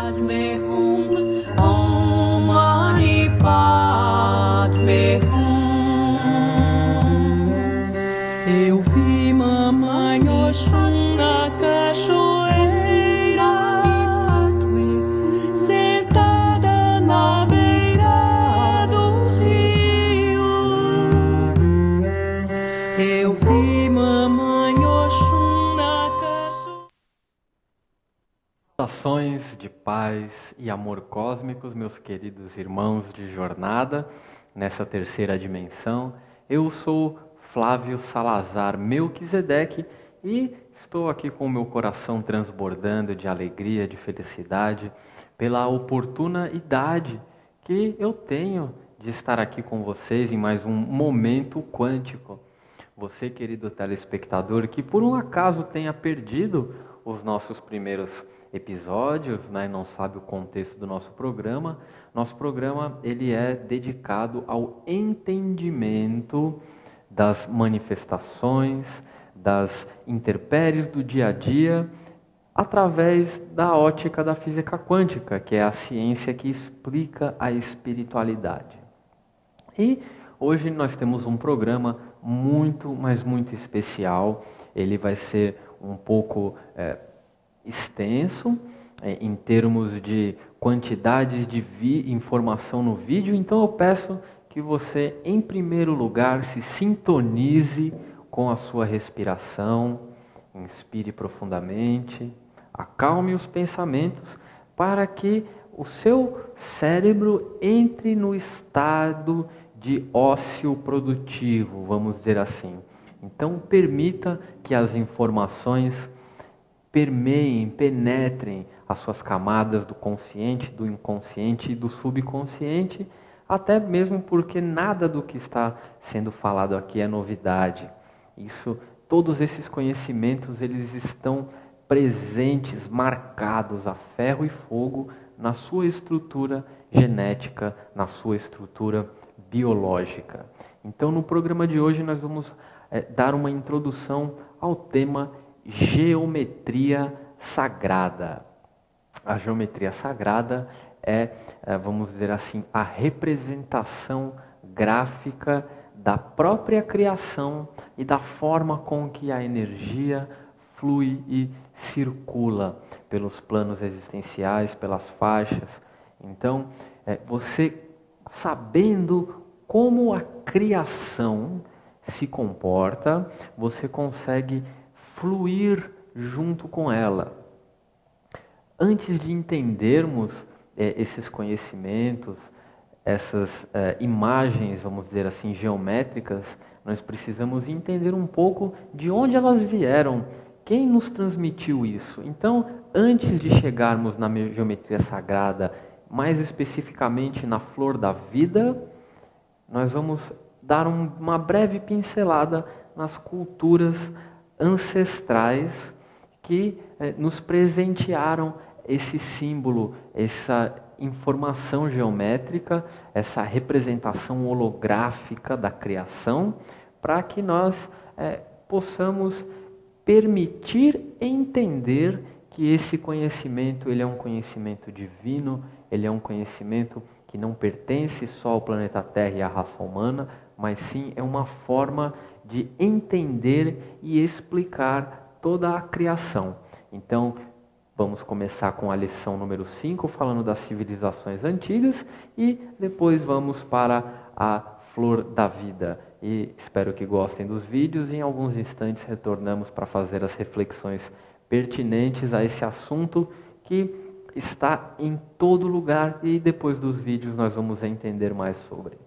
Padme Hum, Om Mani Padme Hum. Eu vi mamãe Oxum na cachoeira, sentada na beira do rio. Eu vi mamãe Oxum na cachoeira. Saudações de paz e amor cósmicos, meus queridos irmãos de jornada, nessa terceira dimensão. Eu sou Flávio Salazar Melquisedeque e estou aqui com o meu coração transbordando de alegria, de felicidade, pela oportuna idade que eu tenho de estar aqui com vocês em mais um Momento Quântico. Você, querido telespectador, que por um acaso tenha perdido os nossos primeiros episódios, né, não sabe o contexto do nosso programa ele é dedicado ao entendimento das manifestações, das intempéries do dia a dia, através da ótica da física quântica, que é a ciência que explica a espiritualidade. E hoje nós temos um programa muito, mas muito especial. Ele vai ser um pouco extenso em termos de quantidades de informação no vídeo, então eu peço que você, em primeiro lugar, se sintonize com a sua respiração, inspire profundamente, acalme os pensamentos para que o seu cérebro entre no estado de ócio produtivo, vamos dizer assim. Então, permita que as informações permeiem, penetrem as suas camadas do consciente, do inconsciente e do subconsciente, até mesmo porque nada do que está sendo falado aqui é novidade. Todos esses conhecimentos, eles estão presentes, marcados a ferro e fogo na sua estrutura genética, na sua estrutura biológica. Então, no programa de hoje, nós vamos dar uma introdução ao tema geometria sagrada. A geometria sagrada vamos dizer assim, a representação gráfica da própria criação e da forma com que a energia flui e circula pelos planos existenciais, pelas faixas. Então, você sabendo como a criação se comporta, você consegue fluir junto com ela. Antes de entendermos esses conhecimentos, essas imagens, vamos dizer assim, geométricas, nós precisamos entender um pouco de onde elas vieram, quem nos transmitiu isso. Então, antes de chegarmos na geometria sagrada, mais especificamente na flor da vida, nós vamos dar uma breve pincelada nas culturas ancestrais que nos presentearam esse símbolo, essa informação geométrica, essa representação holográfica da criação, para que nós possamos permitir entender que esse conhecimento ele é um conhecimento divino, ele é um conhecimento que não pertence só ao planeta Terra e à raça humana, mas sim é uma forma de entender e explicar toda a criação. Então, vamos começar com a lição número 5, falando das civilizações antigas, e depois vamos para a flor da vida. E espero que gostem dos vídeos, e em alguns instantes retornamos para fazer as reflexões pertinentes a esse assunto que está em todo lugar, e depois dos vídeos nós vamos entender mais sobre.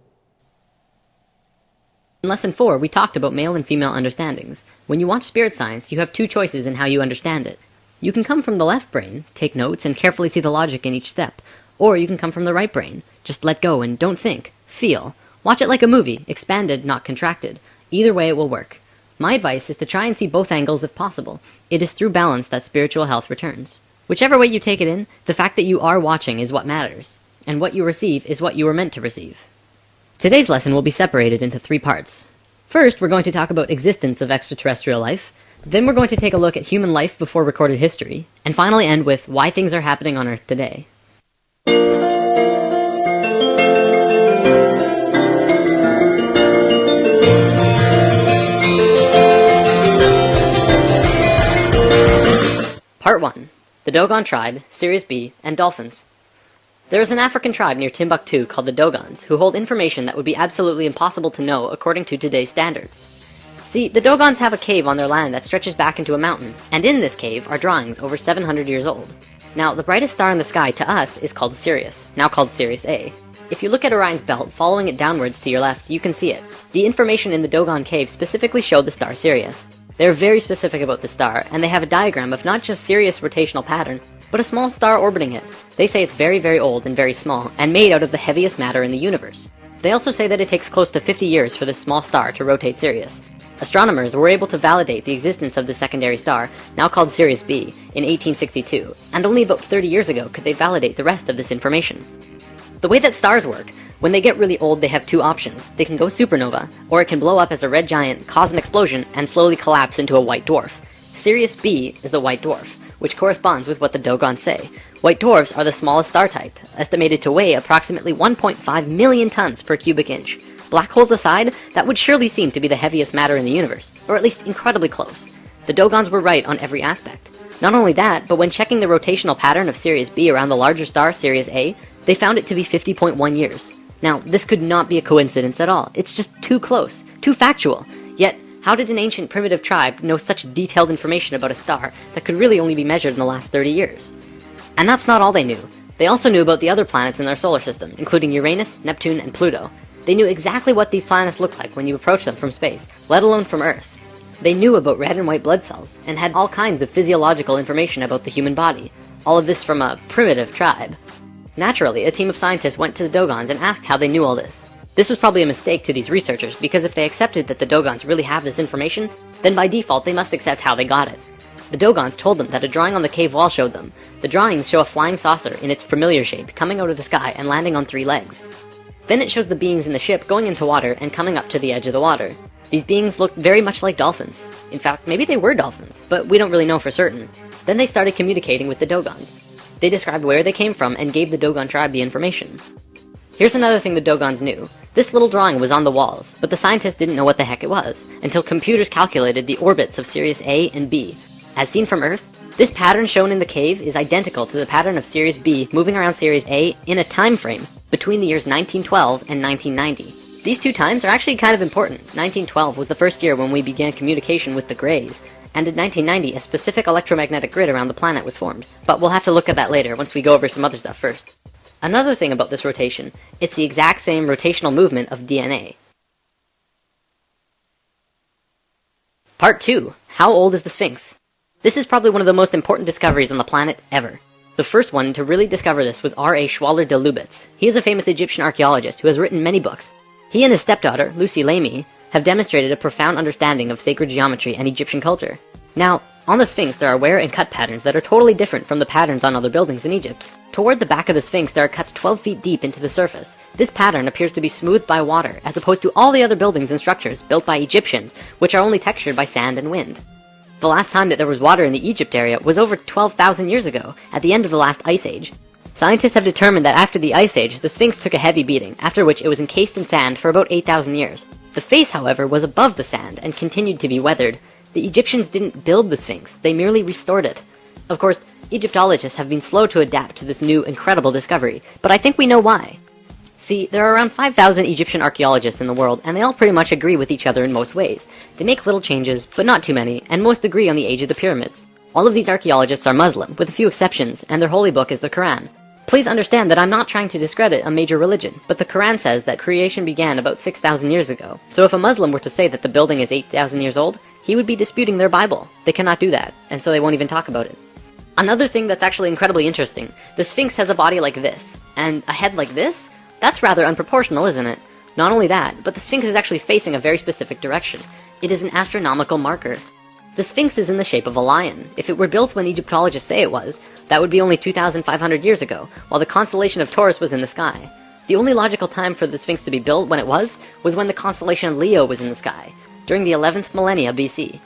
In Lesson 4, we talked about male and female understandings. When you watch spirit science, you have two choices in how you understand it. You can come from the left brain, take notes, and carefully see the logic in each step. Or you can come from the right brain, just let go and don't think, feel. Watch it like a movie, expanded, not contracted. Either way it will work. My advice is to try and see both angles if possible. It is through balance that spiritual health returns. Whichever way you take it in, the fact that you are watching is what matters. And what you receive is what you were meant to receive. Today's lesson will be separated into 3 parts. First, we're going to talk about existence of extraterrestrial life. Then we're going to take a look at human life before recorded history, and finally end with why things are happening on Earth today. Part 1. The Dogon Tribe, Sirius B, and Dolphins. There is an African tribe near Timbuktu called the Dogons, who hold information that would be absolutely impossible to know according to today's standards. See, the Dogons have a cave on their land that stretches back into a mountain, and in this cave are drawings over 700 years old. Now, the brightest star in the sky to us is called Sirius, now called Sirius A. If you look at Orion's belt, following it downwards to your left, you can see it. The information in the Dogon cave specifically showed the star Sirius. They're very specific about the star, and they have a diagram of not just Sirius' rotational pattern, but a small star orbiting it. They say it's very, very old and very small, and made out of the heaviest matter in the universe. They also say that it takes close to 50 years for this small star to rotate Sirius. Astronomers were able to validate the existence of the secondary star, now called Sirius B, in 1862, and only about 30 years ago could they validate the rest of this information. The way that stars work, when they get really old they have two options. They can go supernova, or it can blow up as a red giant, cause an explosion, and slowly collapse into a white dwarf. Sirius B is a white dwarf, which corresponds with what the Dogons say. White dwarfs are the smallest star type, estimated to weigh approximately 1.5 million tons per cubic inch. Black holes aside, that would surely seem to be the heaviest matter in the universe, or at least incredibly close. The Dogons were right on every aspect. Not only that, but when checking the rotational pattern of Sirius B around the larger star, Sirius A, they found it to be 50.1 years. Now, this could not be a coincidence at all. It's just too close, too factual. Yet, how did an ancient primitive tribe know such detailed information about a star that could really only be measured in the last 30 years? And that's not all they knew. They also knew about the other planets in their solar system, including Uranus, Neptune, and Pluto. They knew exactly what these planets looked like when you approach them from space, let alone from Earth. They knew about red and white blood cells, and had all kinds of physiological information about the human body. All of this from a primitive tribe. Naturally, a team of scientists went to the Dogons and asked how they knew all this. This was probably a mistake to these researchers, because if they accepted that the Dogons really have this information, then by default they must accept how they got it. The Dogons told them that a drawing on the cave wall showed them. The drawings show a flying saucer in its familiar shape coming out of the sky and landing on 3 legs. Then it shows the beings in the ship going into water and coming up to the edge of the water. These beings looked very much like dolphins. In fact, maybe they were dolphins, but we don't really know for certain. Then they started communicating with the Dogons. They described where they came from and gave the Dogon tribe the information. Here's another thing the Dogons knew. This little drawing was on the walls, but the scientists didn't know what the heck it was, until computers calculated the orbits of Sirius A and B. As seen from Earth, this pattern shown in the cave is identical to the pattern of Sirius B moving around Sirius A in a time frame between the years 1912 and 1990. These two times are actually kind of important. 1912 was the first year when we began communication with the Greys, and in 1990 a specific electromagnetic grid around the planet was formed. But we'll have to look at that later once we go over some other stuff first. Another thing about this rotation, it's the exact same rotational movement of DNA. Part 2. How old is the Sphinx? This is probably one of the most important discoveries on the planet ever. The first one to really discover this was R.A. Schwaller de Lubitz. He is a famous Egyptian archaeologist who has written many books. He and his stepdaughter, Lucy Lamy, have demonstrated a profound understanding of sacred geometry and Egyptian culture. Now, on the Sphinx there are wear and cut patterns that are totally different from the patterns on other buildings in Egypt. Toward the back of the Sphinx there are cuts 12 feet deep into the surface. This pattern appears to be smoothed by water, as opposed to all the other buildings and structures built by Egyptians, which are only textured by sand and wind. The last time that there was water in the Egypt area was over 12,000 years ago, at the end of the last ice age. Scientists have determined that after the ice age, the Sphinx took a heavy beating, after which it was encased in sand for about 8,000 years. The face, however, was above the sand and continued to be weathered. The Egyptians didn't build the Sphinx, they merely restored it. Of course, Egyptologists have been slow to adapt to this new, incredible discovery, but I think we know why. See, there are around 5,000 Egyptian archaeologists in the world, and they all pretty much agree with each other in most ways. They make little changes, but not too many, and most agree on the age of the pyramids. All of these archaeologists are Muslim, with a few exceptions, and their holy book is the Quran. Please understand that I'm not trying to discredit a major religion, but the Quran says that creation began about 6,000 years ago. So if a Muslim were to say that the building is 8,000 years old, he would be disputing their Bible. They cannot do that, and so they won't even talk about it. Another thing that's actually incredibly interesting, the Sphinx has a body like this, and a head like this? That's rather unproportional, isn't it? Not only that, but the Sphinx is actually facing a very specific direction. It is an astronomical marker. The Sphinx is in the shape of a lion. If it were built when Egyptologists say it was, that would be only 2,500 years ago, while the constellation of Taurus was in the sky. The only logical time for the Sphinx to be built when it was when the constellation Leo was in the sky, during the 11th millennia BC.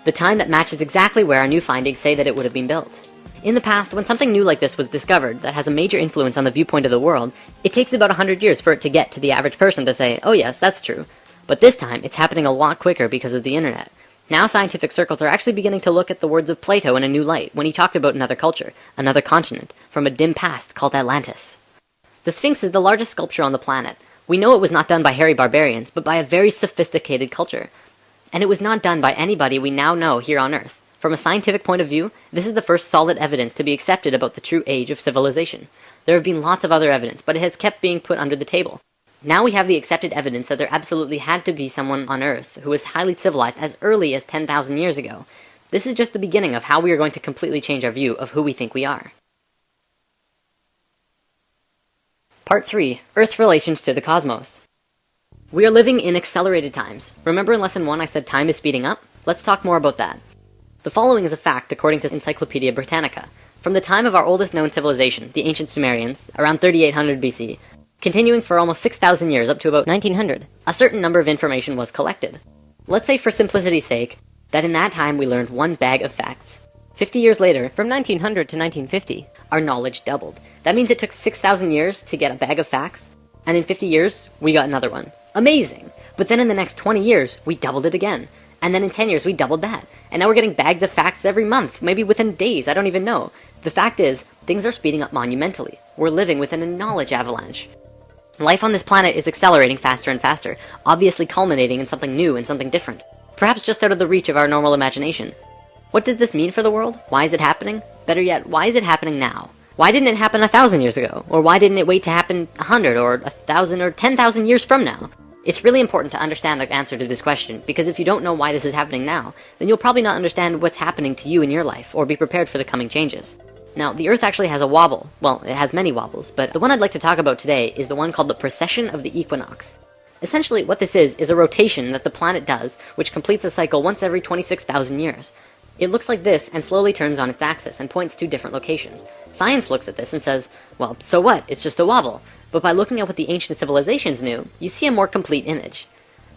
the time that matches exactly where our new findings say that it would have been built. In the past, when something new like this was discovered that has a major influence on the viewpoint of the world, it takes about 100 years for it to get to the average person to say, oh yes, that's true. But this time, it's happening a lot quicker because of the internet. Now scientific circles are actually beginning to look at the words of Plato in a new light when he talked about another culture, another continent, from a dim past called Atlantis. The Sphinx is the largest sculpture on the planet. We know it was not done by hairy barbarians, but by a very sophisticated culture. And it was not done by anybody we now know here on Earth. From a scientific point of view, this is the first solid evidence to be accepted about the true age of civilization. There have been lots of other evidence, but it has kept being put under the table. Now we have the accepted evidence that there absolutely had to be someone on Earth who was highly civilized as early as 10,000 years ago. This is just the beginning of how we are going to completely change our view of who we think we are. Part 3. Earth's relations to the cosmos. We are living in accelerated times. Remember in Lesson 1 I said time is speeding up? Let's talk more about that. The following is a fact according to Encyclopedia Britannica. From the time of our oldest known civilization, the ancient Sumerians, around 3800 BC, continuing for almost 6,000 years up to about 1900, a certain number of information was collected. Let's say for simplicity's sake, that in that time we learned one bag of facts. 50 years later, from 1900 to 1950, our knowledge doubled. That means it took 6,000 years to get a bag of facts, and in 50 years, we got another one. Amazing! But then in the next 20 years, we doubled it again. And then in 10 years, we doubled that. And now we're getting bags of facts every month, maybe within days, I don't even know. The fact is, things are speeding up monumentally. We're living within a knowledge avalanche. Life on this planet is accelerating faster and faster, obviously culminating in something new and something different. Perhaps just out of the reach of our normal imagination. What does this mean for the world? Why is it happening? Better yet, why is it happening now? Why didn't it happen 1,000 years ago? Or why didn't it wait to happen 100 or 1,000 or 10,000 years from now? It's really important to understand the answer to this question, because if you don't know why this is happening now, then you'll probably not understand what's happening to you in your life, or be prepared for the coming changes. Now, the Earth actually has a wobble. Well, it has many wobbles, but the one I'd like to talk about today is the one called the precession of the equinox. Essentially, what this is a rotation that the planet does, which completes a cycle once every 26,000 years. It looks like this and slowly turns on its axis and points to different locations. Science looks at this and says, well, so what? It's just a wobble. But by looking at what the ancient civilizations knew, you see a more complete image.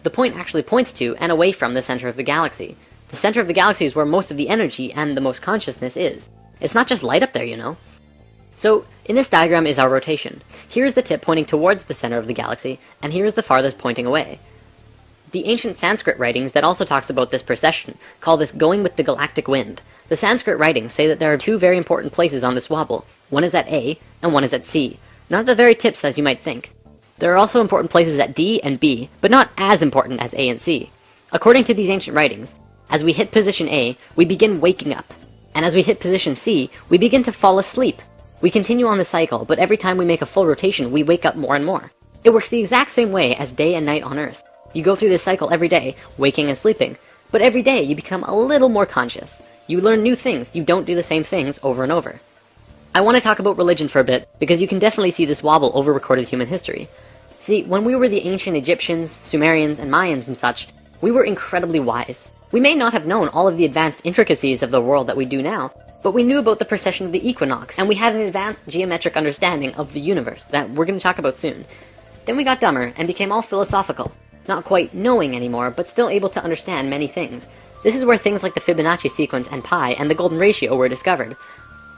The point actually points to and away from the center of the galaxy. The center of the galaxy is where most of the energy and the most consciousness is. It's not just light up there, you know. So, in this diagram is our rotation. Here is the tip pointing towards the center of the galaxy, and here is the farthest pointing away. The ancient Sanskrit writings that also talks about this precession call this going with the galactic wind. The Sanskrit writings say that there are two very important places on this wobble. One is at A, and one is at C. Not the very tips as you might think. There are also important places at D and B, but not as important as A and C. According to these ancient writings, as we hit position A, we begin waking up. And as we hit position C, we begin to fall asleep. We continue on the cycle, but every time we make a full rotation, we wake up more and more. It works the exact same way as day and night on Earth. You go through this cycle every day, waking and sleeping. But every day, you become a little more conscious. You learn new things. You don't do the same things over and over. I want to talk about religion for a bit, because you can definitely see this wobble over recorded human history. See, when we were the ancient Egyptians, Sumerians, and Mayans and such, we were incredibly wise. We may not have known all of the advanced intricacies of the world that we do now, but we knew about the precession of the equinox, and we had an advanced geometric understanding of the universe that we're going to talk about soon. Then we got dumber and became all philosophical. Not quite knowing anymore, but still able to understand many things. This is where things like the Fibonacci sequence and pi and the golden ratio were discovered.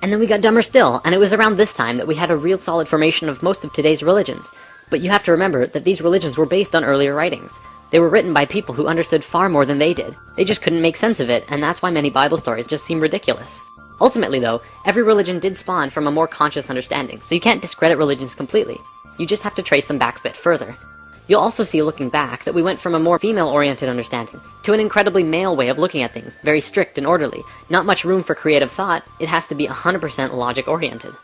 And then we got dumber still, and it was around this time that we had a real solid formation of most of today's religions. But you have to remember that these religions were based on earlier writings. They were written by people who understood far more than they did. They just couldn't make sense of it, and that's why many Bible stories just seem ridiculous. Ultimately though, every religion did spawn from a more conscious understanding, so you can't discredit religions completely. You just have to trace them back a bit further. You'll also see looking back that we went from a more female-oriented understanding to an incredibly male way of looking at things, very strict and orderly. Not much room for creative thought, it has to be 100% logic-oriented.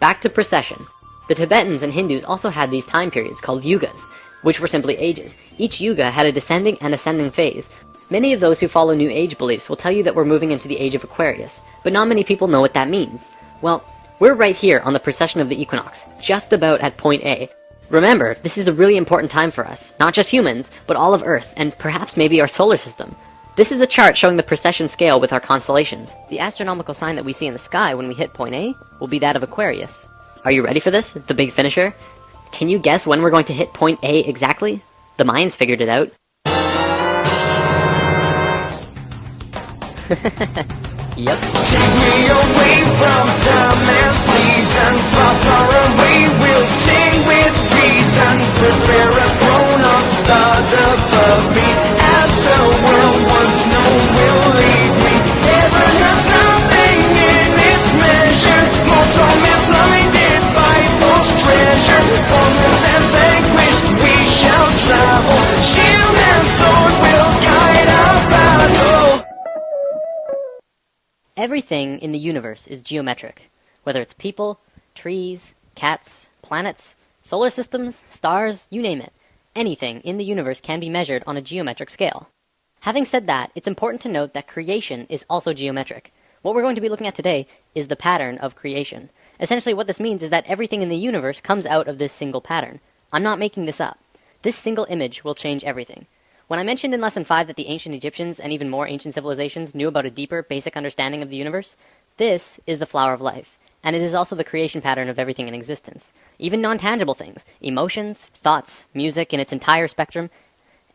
Back to precession. The Tibetans and Hindus also had these time periods called yugas, which were simply ages. Each yuga had a descending and ascending phase. Many of those who follow New Age beliefs will tell you that we're moving into the age of Aquarius, but not many people know what that means. Well, we're right here on the precession of the equinox, just about at point A. Remember, this is a really important time for us, not just humans, but all of Earth, and perhaps maybe our solar system. This is a chart showing the precession scale with our constellations. The astronomical sign that we see in the sky when we hit point A will be that of Aquarius. Are you ready for this? The big finisher? Can you guess when we're going to hit point A exactly? The Mayans figured it out. Yep. Take me away from time and season, far, far away, we'll sing with reason. Prepare a throne of stars above me, as the world once known will leave me. Heaven has nothing in its measure, more torment blinded by false treasure. Formless and vanquished we shall travel, shield and sword will guide our battle. Everything in the universe is geometric, whether it's people, trees, cats, planets, solar systems, stars, you name it. Anything in the universe can be measured on a geometric scale. Having said that, it's important to note that creation is also geometric. What we're going to be looking at today is the pattern of creation. Essentially what this means is that everything in the universe comes out of this single pattern. I'm not making this up. This single image will change everything. When I mentioned in Lesson 5 that the ancient Egyptians and even more ancient civilizations knew about a deeper, basic understanding of the universe, this is the flower of life, and it is also the creation pattern of everything in existence. Even non-tangible things, emotions, thoughts, music in its entire spectrum,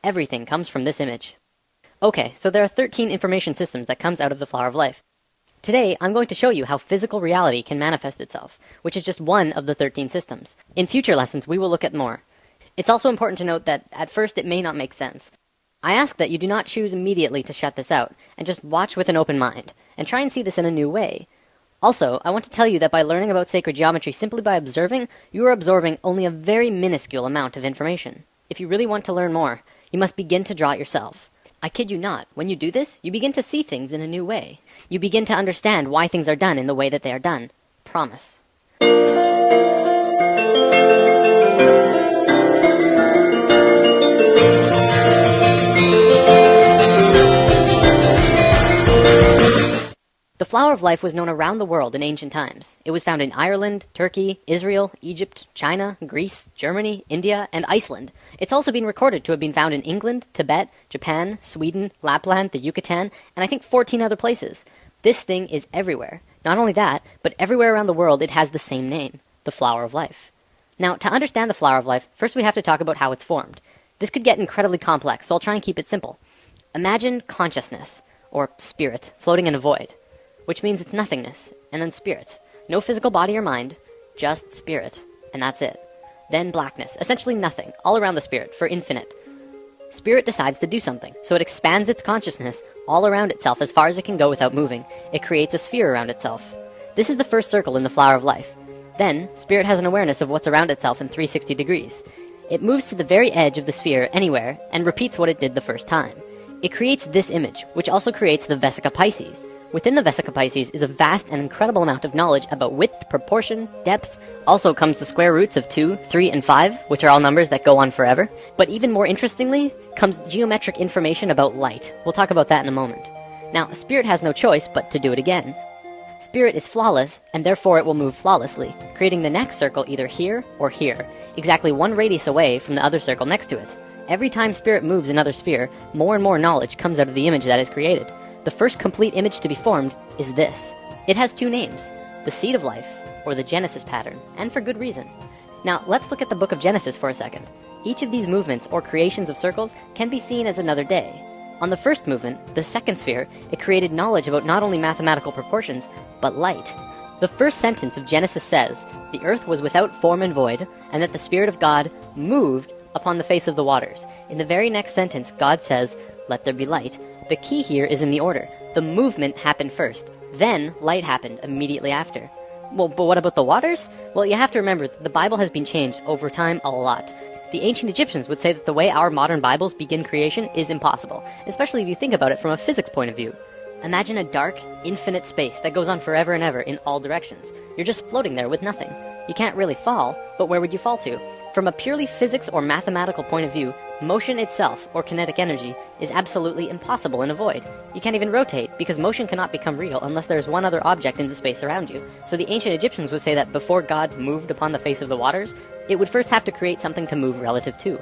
everything comes from this image. Okay, so there are 13 information systems that comes out of the flower of life. Today, I'm going to show you how physical reality can manifest itself, which is just one of the 13 systems. In future lessons, we will look at more. It's also important to note that at first it may not make sense. I ask that you do not choose immediately to shut this out, and just watch with an open mind, and try and see this in a new way. Also, I want to tell you that by learning about sacred geometry simply by observing, you are absorbing only a very minuscule amount of information. If you really want to learn more, you must begin to draw it yourself. I kid you not, when you do this, you begin to see things in a new way. You begin to understand why things are done in the way that they are done. Promise. The flower of life was known around the world in ancient times. It was found in Ireland, Turkey, Israel, Egypt, China, Greece, Germany, India, and Iceland. It's also been recorded to have been found in England, Tibet, Japan, Sweden, Lapland, the Yucatan, and I think 14 other places. This thing is everywhere. Not only that, but everywhere around the world it has the same name, the flower of life. Now, to understand the flower of life, first we have to talk about how it's formed. This could get incredibly complex, so I'll try and keep it simple. Imagine consciousness, or spirit, floating in a void, which means it's nothingness, and then spirit. No physical body or mind, just spirit, and that's it. Then blackness, essentially nothing, all around the spirit, for infinite. Spirit decides to do something, so it expands its consciousness all around itself as far as it can go without moving. It creates a sphere around itself. This is the first circle in the flower of life. Then, spirit has an awareness of what's around itself in 360 degrees. It moves to the very edge of the sphere anywhere, and repeats what it did the first time. It creates this image, which also creates the Vesica Pisces. Within the Vesica Pisces is a vast and incredible amount of knowledge about width, proportion, depth. Also comes the square roots of 2, 3, and 5, which are all numbers that go on forever. But even more interestingly, comes geometric information about light. We'll talk about that in a moment. Now, spirit has no choice but to do it again. Spirit is flawless, and therefore it will move flawlessly, creating the next circle either here or here, exactly one radius away from the other circle next to it. Every time spirit moves another sphere, more and more knowledge comes out of the image that is created. The first complete image to be formed is this. It has two names, the seed of life, or the Genesis pattern, and for good reason. Now, let's look at the book of Genesis for a second. Each of these movements, or creations of circles, can be seen as another day. On the first movement, the second sphere, it created knowledge about not only mathematical proportions, but light. The first sentence of Genesis says, "The earth was without form and void, and that the Spirit of God moved upon the face of the waters." In the very next sentence, God says, "Let there be light." The key here is in the order. The movement happened first, then light happened immediately after. Well, but what about the waters? Well, you have to remember that the Bible has been changed over time a lot. The ancient Egyptians would say that the way our modern Bibles begin creation is impossible, especially if you think about it from a physics point of view. Imagine a dark, infinite space that goes on forever and ever in all directions. You're just floating there with nothing. You can't really fall, but where would you fall to? From a purely physics or mathematical point of view, motion itself, or kinetic energy, is absolutely impossible in a void. You can't even rotate, because motion cannot become real unless there is one other object in the space around you. So the ancient Egyptians would say that before God moved upon the face of the waters, it would first have to create something to move relative to.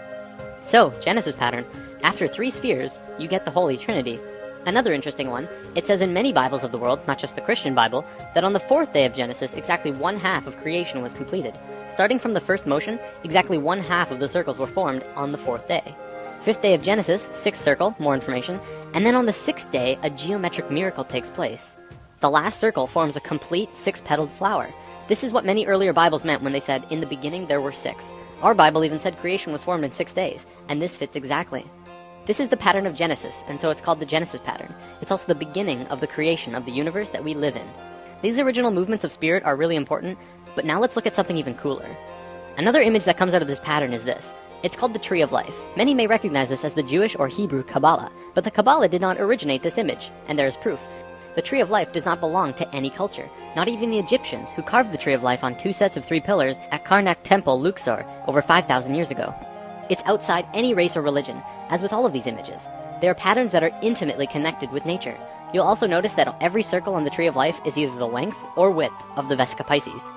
So, Genesis pattern, after 3 spheres, you get the Holy Trinity. Another interesting one, it says in many Bibles of the world, not just the Christian Bible, that on the 4th day of Genesis, exactly 1/2 of creation was completed. Starting from the first motion, exactly 1/2 of the circles were formed on the 4th day. Fifth day of Genesis, sixth circle, more information. And then on the sixth day, a geometric miracle takes place. The last circle forms a complete six-petaled flower. This is what many earlier Bibles meant when they said, in the beginning there were six. Our Bible even said creation was formed in 6 days, and this fits exactly. This is the pattern of Genesis, and so it's called the Genesis pattern. It's also the beginning of the creation of the universe that we live in. These original movements of spirit are really important, but now let's look at something even cooler. Another image that comes out of this pattern is this. It's called the Tree of Life. Many may recognize this as the Jewish or Hebrew Kabbalah, but the Kabbalah did not originate this image, and there is proof. The Tree of Life does not belong to any culture, not even the Egyptians, who carved the Tree of Life on 2 sets of 3 pillars at Karnak Temple, Luxor, over 5,000 years ago. It's outside any race or religion, as with all of these images. They are patterns that are intimately connected with nature. You'll also notice that every circle on the Tree of Life is either the length or width of the Vesica Pisces.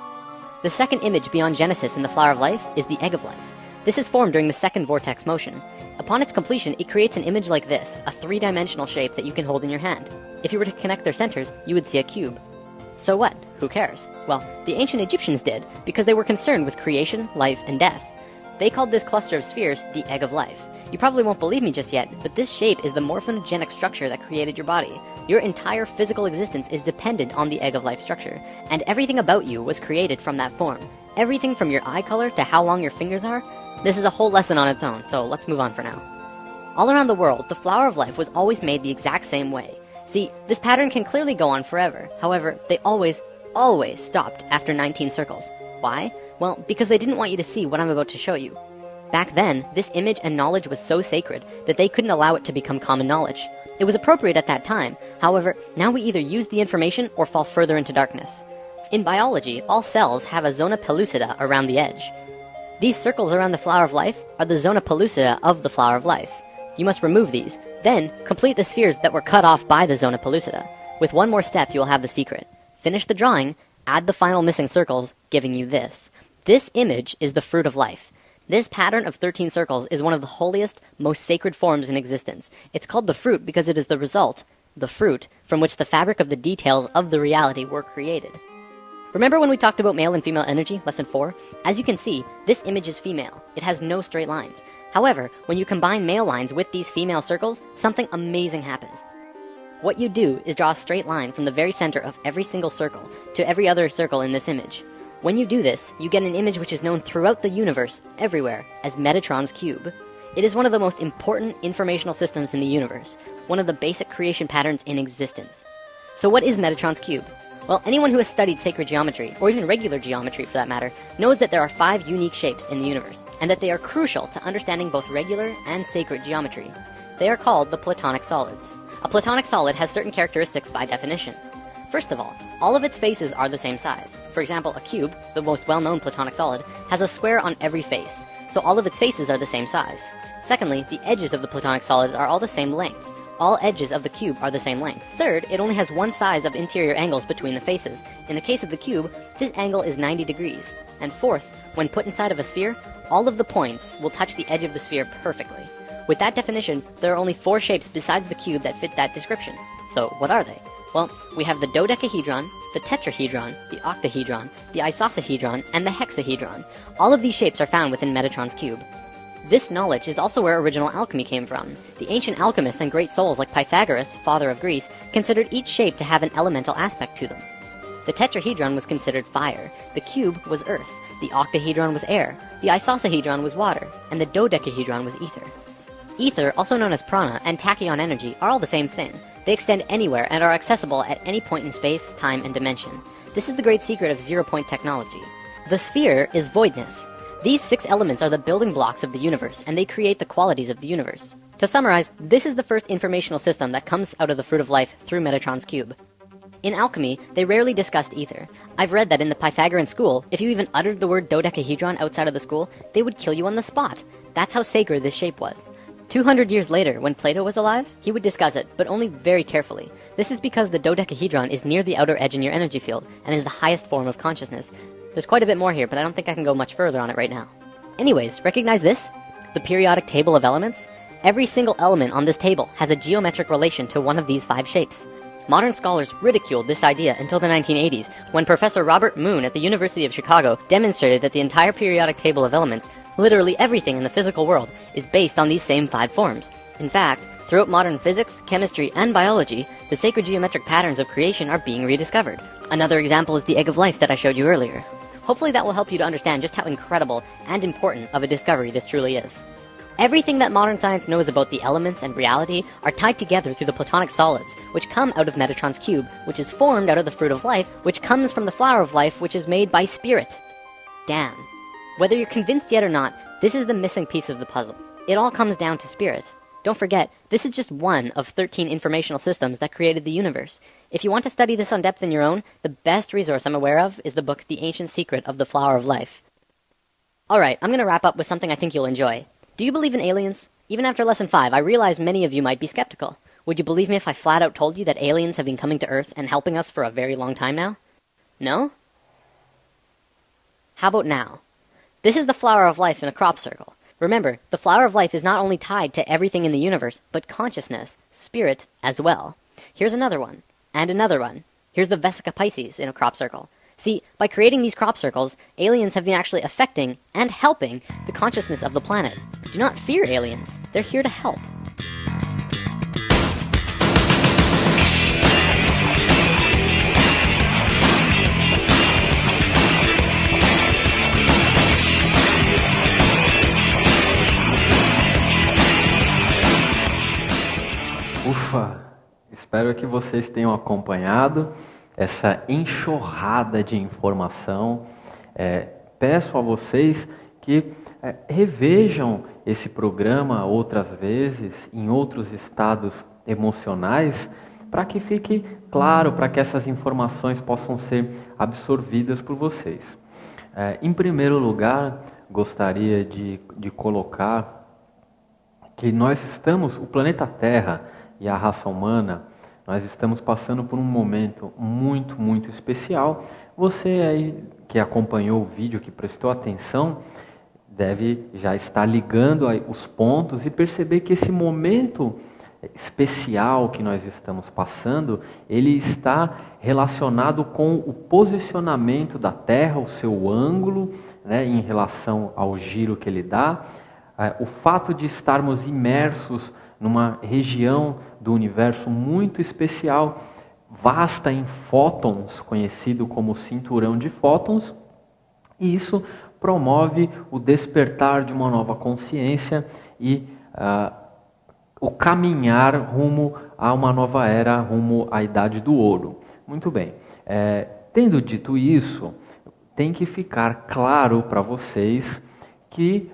The second image beyond Genesis in the Flower of Life is the Egg of Life. This is formed during the second vortex motion. Upon its completion, it creates an image like this, a 3-dimensional shape that you can hold in your hand. If you were to connect their centers, you would see a cube. So what? Who cares? Well, the ancient Egyptians did, because they were concerned with creation, life, and death. They called this cluster of spheres the Egg of Life. You probably won't believe me just yet, but this shape is the morphogenic structure that created your body. Your entire physical existence is dependent on the Egg of Life structure, and everything about you was created from that form. Everything from your eye color to how long your fingers are. This is a whole lesson on its own, so let's move on for now. All around the world, the Flower of Life was always made the exact same way. See, this pattern can clearly go on forever. However, they always stopped after 19 circles. Why? Well, because they didn't want you to see what I'm about to show you. Back then, this image and knowledge was so sacred that they couldn't allow it to become common knowledge. It was appropriate at that time. However, now we either use the information or fall further into darkness. In biology, all cells have a zona pellucida around the edge. These circles around the Flower of Life are the zona pellucida of the Flower of Life. You must remove these, then complete the spheres that were cut off by the zona pellucida. With one more step, you will have the secret. Finish the drawing, add the final missing circles, giving you this. This image is the Fruit of Life. This pattern of 13 circles is one of the holiest, most sacred forms in existence. It's called the fruit because it is the result, the fruit, from which the fabric of the details of the reality were created. Remember when we talked about male and female energy, lesson 4? As you can see, this image is female. It has no straight lines. However, when you combine male lines with these female circles, something amazing happens. What you do is draw a straight line from the very center of every single circle to every other circle in this image. When you do this, you get an image which is known throughout the universe, everywhere, as Metatron's cube. It is one of the most important informational systems in the universe, one of the basic creation patterns in existence. So what is Metatron's cube? Well, anyone who has studied sacred geometry, or even regular geometry for that matter, knows that there are 5 unique shapes in the universe, and that they are crucial to understanding both regular and sacred geometry. They are called the Platonic solids. A Platonic solid has certain characteristics by definition. First of all of its faces are the same size. For example, a cube, the most well-known Platonic solid, has a square on every face, so all of its faces are the same size. Secondly, the edges of the Platonic solids are all the same length. All edges of the cube are the same length. Third, it only has one size of interior angles between the faces. In the case of the cube, this angle is 90 degrees. And fourth, when put inside of a sphere, all of the points will touch the edge of the sphere perfectly. With that definition, there are only 4 shapes besides the cube that fit that description. So what are they? Well, we have the dodecahedron, the tetrahedron, the octahedron, the icosahedron, and the hexahedron. All of these shapes are found within Metatron's cube. This knowledge is also where original alchemy came from. The ancient alchemists and great souls like Pythagoras, father of Greece, considered each shape to have an elemental aspect to them. The tetrahedron was considered fire, the cube was earth, the octahedron was air, the isosahedron was water, and the dodecahedron was ether. Ether, also known as prana, and tachyon energy are all the same thing. They extend anywhere and are accessible at any point in space, time, and dimension. This is the great secret of zero-point technology. The sphere is voidness. These 6 elements are the building blocks of the universe, and they create the qualities of the universe. To summarize, this is the first informational system that comes out of the Fruit of Life through Metatron's cube. In alchemy, they rarely discussed ether. I've read that in the Pythagorean school, if you even uttered the word dodecahedron outside of the school, they would kill you on the spot. That's how sacred this shape was. 200 years later, when Plato was alive, he would discuss it, but only very carefully. This is because the dodecahedron is near the outer edge in your energy field, and is the highest form of consciousness. There's quite a bit more here, but I don't think I can go much further on it right now. Anyways, recognize this? The periodic table of elements? Every single element on this table has a geometric relation to one of these 5 shapes. Modern scholars ridiculed this idea until the 1980s, when Professor Robert Moon at the University of Chicago demonstrated that the entire periodic table of elements Literally everything in the physical world is based on these same 5 forms. In fact, throughout modern physics, chemistry, and biology, the sacred geometric patterns of creation are being rediscovered. Another example is the egg of life that I showed you earlier. Hopefully that will help you to understand just how incredible and important of a discovery this truly is. Everything that modern science knows about the elements and reality are tied together through the Platonic solids, which come out of Metatron's cube, which is formed out of the fruit of life, which comes from the flower of life, which is made by spirit. Damn. Whether you're convinced yet or not, this is the missing piece of the puzzle. It all comes down to spirit. Don't forget, this is just one of 13 informational systems that created the universe. If you want to study this on depth in your own, the best resource I'm aware of is the book The Ancient Secret of the Flower of Life. Alright, I'm gonna wrap up with something I think you'll enjoy. Do you believe in aliens? Even after Lesson 5, I realize many of you might be skeptical. Would you believe me if I flat out told you that aliens have been coming to Earth and helping us for a very long time now? No? How about now? This is the flower of life in a crop circle. Remember, the flower of life is not only tied to everything in the universe, but consciousness, spirit, as well. Here's another one, and another one. Here's the Vesica Pisces in a crop circle. See, by creating these crop circles, aliens have been actually affecting and helping the consciousness of the planet. Do not fear aliens. They're here to help. Ufa! Espero que vocês tenham acompanhado essa enxurrada de informação. Peço a vocês que revejam esse programa outras vezes, em outros estados emocionais, para que fique claro, para que essas informações possam ser absorvidas por vocês. Em primeiro lugar, gostaria de colocar que nós estamos, o planeta Terra e a raça humana, nós estamos passando por um momento muito, muito especial. Você aí que acompanhou o vídeo, que prestou atenção, deve já estar ligando aí os pontos e perceber que esse momento especial que nós estamos passando, ele está relacionado com o posicionamento da Terra, o seu ângulo, né, em relação ao giro que ele dá, o fato de estarmos imersos numa região do universo muito especial, vasta em fótons, conhecido como cinturão de fótons, e isso promove o despertar de uma nova consciência e o caminhar rumo a uma nova era, rumo à Idade do Ouro. Muito bem, tendo dito isso, tem que ficar claro para vocês que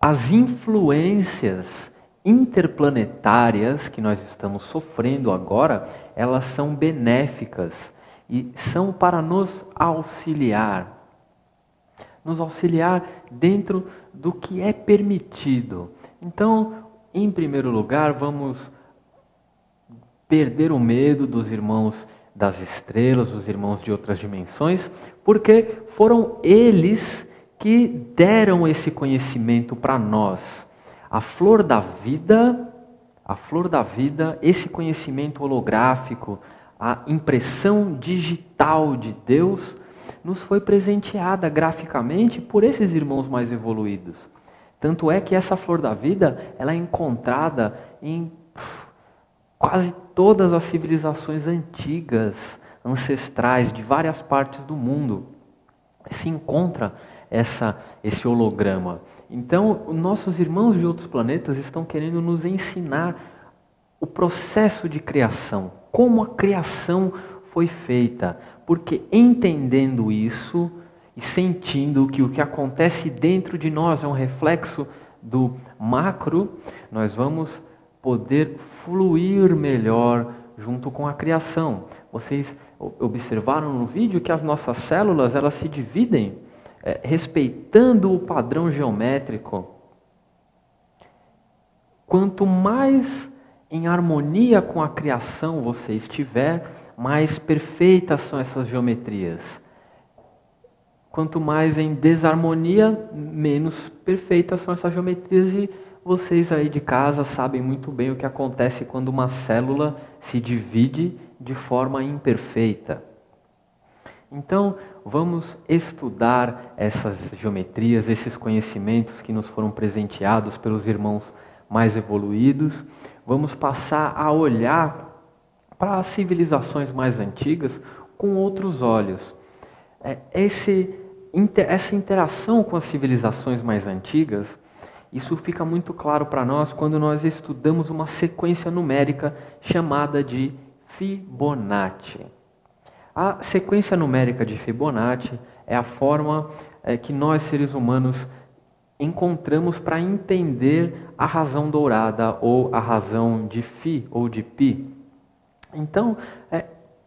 as influências interplanetárias que nós estamos sofrendo agora, elas são benéficas e são para nos auxiliar dentro do que é permitido. Então, em primeiro lugar, vamos perder o medo dos irmãos das estrelas, dos irmãos de outras dimensões, porque foram eles que deram esse conhecimento para nós. A flor da vida, esse conhecimento holográfico, a impressão digital de Deus, nos foi presenteada graficamente por esses irmãos mais evoluídos. Tanto é que essa flor da vida, ela é encontrada em quase todas as civilizações antigas, ancestrais, de várias partes do mundo. Se encontra esse holograma. Então, nossos irmãos de outros planetas estão querendo nos ensinar o processo de criação, como a criação foi feita, porque entendendo isso e sentindo que o que acontece dentro de nós é um reflexo do macro, nós vamos poder fluir melhor junto com a criação. Vocês observaram no vídeo que as nossas células, elas se dividem respeitando o padrão geométrico. Quanto mais em harmonia com a criação você estiver, mais perfeitas são essas geometrias. Quanto mais em desarmonia, menos perfeitas são essas geometrias, e vocês aí de casa sabem muito bem o que acontece quando uma célula se divide de forma imperfeita. Então, vamos estudar essas geometrias, esses conhecimentos que nos foram presenteados pelos irmãos mais evoluídos. Vamos passar a olhar para as civilizações mais antigas com outros olhos. Essa interação com as civilizações mais antigas, isso fica muito claro para nós quando nós estudamos uma sequência numérica chamada de Fibonacci. A sequência numérica de Fibonacci é a forma que nós, seres humanos, encontramos para entender a razão dourada ou a razão de Fi ou de Pi. Então,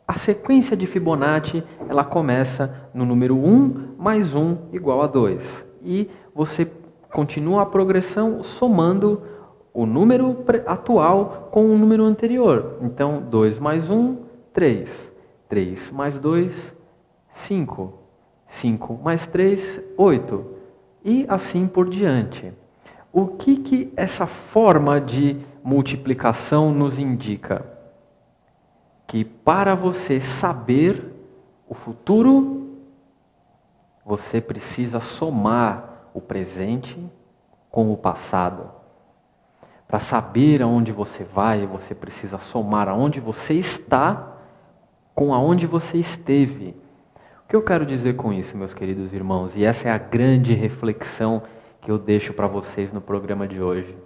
a sequência de Fibonacci, ela começa no número 1 mais 1 igual a 2. E você continua a progressão somando o número atual com o número anterior. Então, 2 mais 1, 3. 3 mais 2, 5. 5 mais 3, 8. E assim por diante. O que essa forma de multiplicação nos indica? Que para você saber o futuro, você precisa somar o presente com o passado. Para saber aonde você vai, você precisa somar aonde você está com aonde você esteve. O que eu quero dizer com isso, meus queridos irmãos? E essa é a grande reflexão que eu deixo para vocês no programa de hoje.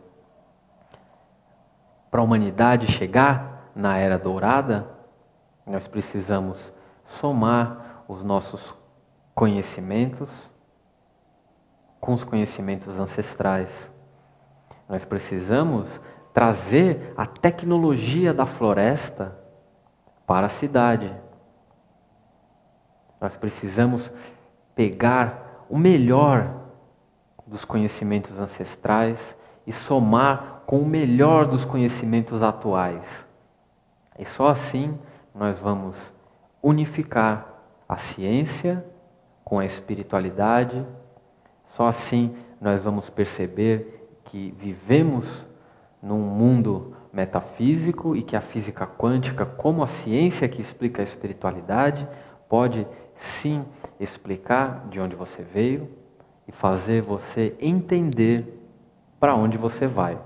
Para a humanidade chegar na Era Dourada, nós precisamos somar os nossos conhecimentos com os conhecimentos ancestrais. Nós precisamos trazer a tecnologia da floresta para a cidade. Nós precisamos pegar o melhor dos conhecimentos ancestrais e somar com o melhor dos conhecimentos atuais. E só assim nós vamos unificar a ciência com a espiritualidade. Só assim nós vamos perceber que vivemos num mundo metafísico e que a física quântica, como a ciência que explica a espiritualidade, pode sim explicar de onde você veio e fazer você entender para onde você vai.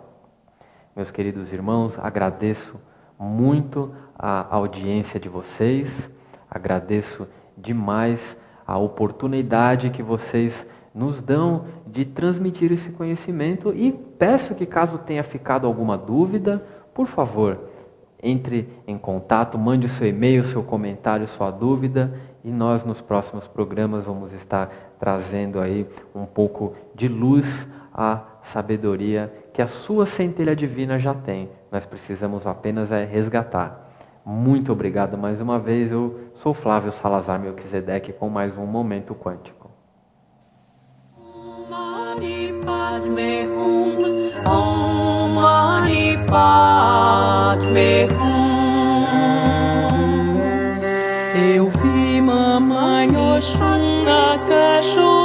Meus queridos irmãos, agradeço muito a audiência de vocês, agradeço demais a oportunidade que vocês nos dão de transmitir esse conhecimento e peço que, caso tenha ficado alguma dúvida, por favor, entre em contato, mande o seu e-mail, seu comentário, sua dúvida, e nós nos próximos programas vamos estar trazendo aí um pouco de luz à sabedoria que a sua centelha divina já tem. Nós precisamos apenas resgatar. Muito obrigado mais uma vez. Eu sou Flávio Salazar Melquisedeque com mais um Momento Quântico. Mani Padme Hum, Om Mani Padme Hum. Eu vi mamãe Oxum na cachoeira.